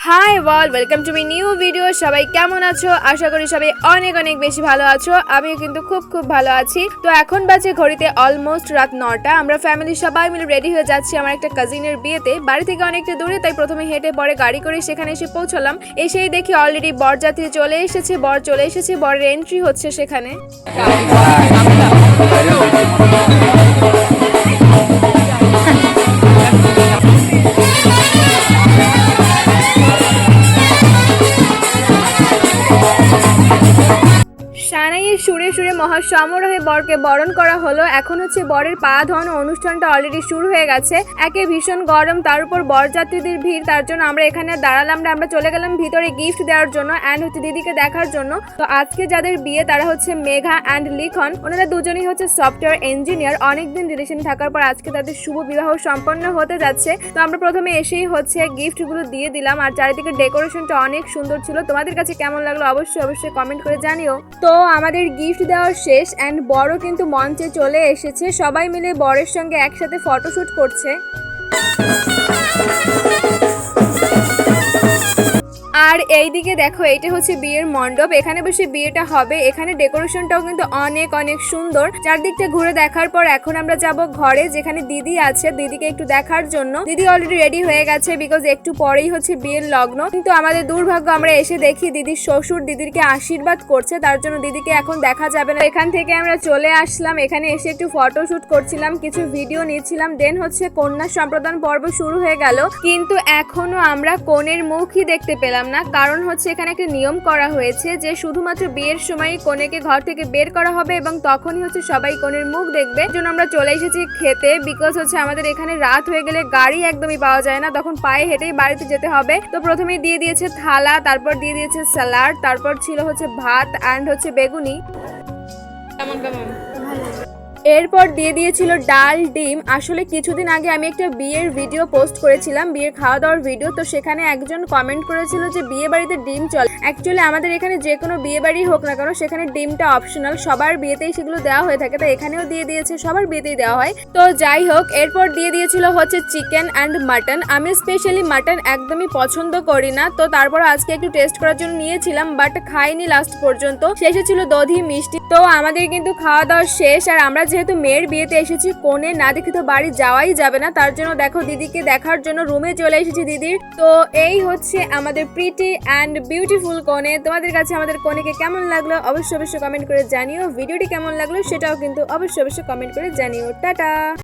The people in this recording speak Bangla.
High all welcome to my new video. সবাই কেমন আছো? আশা করি সবাই অনেক অনেক বেশি ভালো আছো। আমিও কিন্তু খুব ভালো আছি। তো এখন বাজে ঘড়িতে অলমোস্ট রাত 9টা। আমরা ফ্যামিলি সবাই মিলে রেডি হয়ে যাচ্ছি আমার একটা কাজিনের বিয়েতে। বাড়ি থেকে অনেকটা দূরে, তাই প্রথমে হেঁটে পরে গাড়ি করে সেখানে এসে পৌঁছলাম। এসেই দেখি অলরেডি বরযাত্রী চলে এসেছে, বর চলে এসেছে, বরের এন্ট্রি হচ্ছে সেখানে। সানাইয়ের সুরে সুরে মহা সমারোহে বরকে বরণ করা হলো। এখন হচ্ছে বরের পা ধোয়ানো অনুষ্ঠানটা অলরেডি শুরু হয়ে গেছে। একে ভীষণ গরম, তার উপর বরযাত্রীদের ভিড়, তার জন্য আমরা এখানে দাঁড়ালাম না। আমরা চলে গেলাম ভিতরে গিফট দেওয়ার জন্য অ্যান্ড হচ্ছে দিদিকে দেখার জন্য। তো আজকে যাদের বিয়ে তারা হচ্ছে মেঘা অ্যান্ড লিখন। ওনারা দুজনেই হচ্ছে সফটওয়্যার ইঞ্জিনিয়ার। অনেকদিন রিলেশন থাকার পর আজকে তাদের শুভ বিবাহ সম্পন্ন হতে যাচ্ছে। তো আমরা প্রথমে এসেই হচ্ছে গিফটগুলো দিয়ে দিলাম। আর চারিদিকে ডেকোরেশনটা অনেক সুন্দর ছিল। তোমাদের কাছে কেমন লাগলো অবশ্যই কমেন্ট করে জানিও। তো আমাদের গিফট দেওয়া শেষ অ্যান্ড বড় কিন্তু মঞ্চে চলে এসেছে। সবাই মিলে বরের সঙ্গে একসাথে ফটোশুট করছে। আর এইদিকে দেখো, এইটা হচ্ছে বিয়ের মণ্ডপ। এখানে বসে বিয়েটা হবে। এখানে ডেকোরেশনটাও কিন্তু অনেক সুন্দর। চারদিকটা ঘুরে দেখার পর এখন আমরা যাব ঘরে, যেখানে দিদি আছে। দিদিকে একটু দেখার জন্য। দিদি অলরেডি রেডি হয়ে গেছে, বিকজ একটু পরেই হচ্ছে বিয়ের লগ্ন। কিন্তু আমাদের দুর্ভাগ্য, আমরা এসে দেখি দিদির শ্বশুর দিদিকে আশীর্বাদ করছে, তার জন্য দিদিকে এখন দেখা যাবে না। এখান থেকে আমরা চলে আসলাম। এখানে এসে একটু ফটোশুট করছিলাম, কিছু ভিডিও নিচ্ছিলাম। দেন হচ্ছে কন্যা সম্প্রদান পর্ব শুরু হয়ে গেল। কিন্তু এখনো আমরা কনের মুখই দেখতে পেলাম না। কারণ হচ্ছে এখানে একটা নিয়ম করা হয়েছে যে শুধুমাত্র বিয়ের সময় কনেকে ঘর থেকে বের করা হবে এবং তখনই হচ্ছে সবাই কনের মুখ দেখবে। জন্য আমরা চলে এসেছি খেতে, বিকজ হচ্ছে আমাদের এখানে রাত হয়ে গেলে গাড়ি একদমই পাওয়া যায় না, তখন পায়ে হেঁটেই বাড়িতে যেতে হবে। তো প্রথমেই দিয়ে দিয়েছে থালা, তারপর দিয়ে দিয়েছে স্যালাড, তারপর ছিল হচ্ছে ভাত অ্যান্ড হচ্ছে বেগুনি। কেমন এরপর দিয়ে দিয়েছিল ডাল, ডিম। আসলে কিছুদিন আগে আমি একটা বিয়ের ভিডিও পোস্ট করেছিলাম, বিয়ের খাওয়া দাওয়ার ভিডিও। তো সেখানে একজন কমেন্ট করেছিল যে বিয়ে বাড়িতে ডিম চলে। অ্যাকচুয়ালি আমাদের এখানে যে কোনো বিয়ে বাড়ি হোক না কেন, সেখানে ডিমটা অপশনাল। সবার বিয়েতেই সেগুলো দেওয়া হয়ে থাকে, তো এখানেও দিয়ে দিয়েছে, সবার বিয়েতেই দেওয়া হয়। তো যাই হোক, এরপর দিয়ে দিয়েছিল হচ্ছে চিকেন অ্যান্ড মাটন। আমি স্পেশালি মাটন একদমই পছন্দ করি না, তো তারপর আজকে একটু টেস্ট করার জন্য নিয়েছিলাম, বাট খাইনি লাস্ট পর্যন্ত। শেষে ছিল দধি মিষ্টি। তো আমাদের কিন্তু খাওয়া দাওয়া শেষ। আর আমরা যেহেতু মেয়ের বিয়েতে এসেছি, কোণে না দেখে তো বাড়ি যাওয়াই যাবে না, তার জন্য দেখো দিদিকে দেখার জন্য রুমে চলে এসেছি দিদির। তো এই হচ্ছে আমাদের প্রিটি অ্যান্ড বিউটিফুল কোণে। তোমাদের কাছে আমাদের কোণেকে কেমন লাগলো অবশ্যই কমেন্ট করে জানিও। ভিডিওটি কেমন লাগলো সেটাও কিন্তু অবশ্যই কমেন্ট করে জানিও। টাটা।